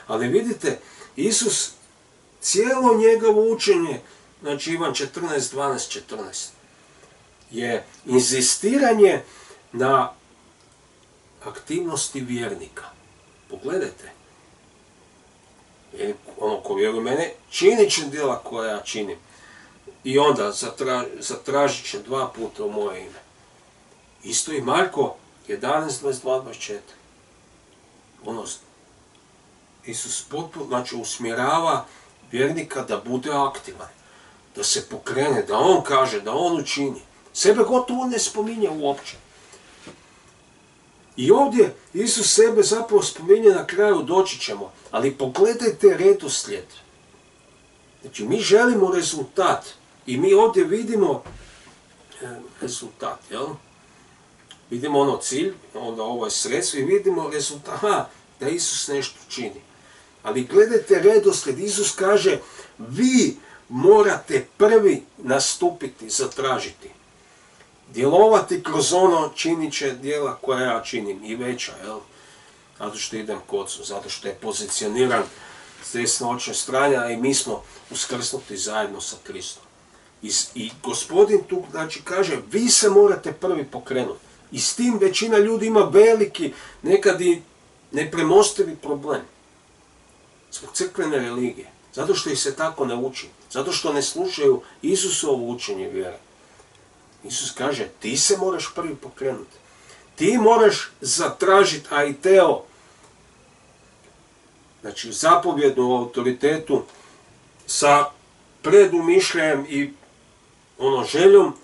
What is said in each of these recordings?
Ali vidite, Isus, cijelo njegovo učenje, znači Ivan 14, 12, 14, je inzistiranje na aktivnosti vjernika. Pogledajte. Ono ko vjeruje mene, činit će djela koja ja činim. I onda zatražit će 2 puta u moje ime. Isto i Marko 11, 22, 24. Ono, Isus potpuno, znači, usmjerava vjernika da bude aktivan, da se pokrene, da on kaže, da on učini. Sebe gotovo ne spominje uopće. I ovdje Isus sebe zapravo spominje, na kraju doći ćemo, ali pogledajte redoslijed. Znači, mi želimo rezultat i mi ovdje vidimo rezultat, jel? Vidimo ono cilj, onda ovo je sredstvo i vidimo rezultat, da Isus nešto čini. Ali gledajte redoslijed, Isus kaže, vi morate prvi nastupiti, zatražiti. Djelovati kroz ono činit će djela koja ja činim i veća, jel? Zato što idem k Ocu, zato što je pozicioniran s desne očne strane, a i mi smo uskrsnuti zajedno sa Kristom. I Gospodin tu, znači, kaže, vi se morate prvi pokrenuti. I s tim većina ljudi ima veliki, nekad i nepremostivi problem. Zbog crkvene religije. Zato što ih se tako ne uči. Zato što ne slušaju Isusovo učenje vjere. Isus kaže, ti se moraš prvi pokrenuti. Ti moraš zatražiti aiteo, znači zapovjednu autoritetu, sa predumišljajem i željom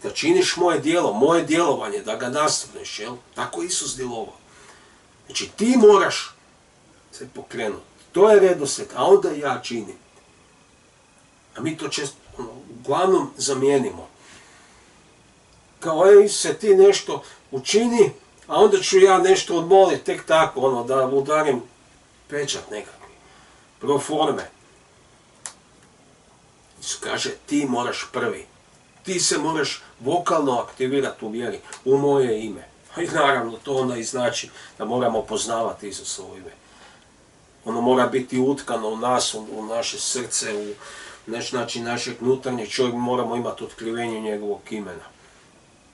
da činiš moje djelo, moje djelovanje, da ga nastavneš, jel? Tako Isus djelovao. Znači ti moraš se pokrenuti. To je redoslijed, a onda ja činim. A mi to često, uglavnom zamijenimo. Kao, se ti nešto učini, a onda ću ja nešto odmoliti, tek tako, da udarim pečat nekakvi, pro forme. Isus kaže, ti moraš prvi. Ti se moraš vokalno aktivirati u vjeri, u moje ime. I naravno, to onda i znači da moramo poznavati Isusovo ime. Ono mora biti utkano u nas, u naše srce, u našeg unutarnjeg čovjeka, moramo imati otkrivenje njegovog imena.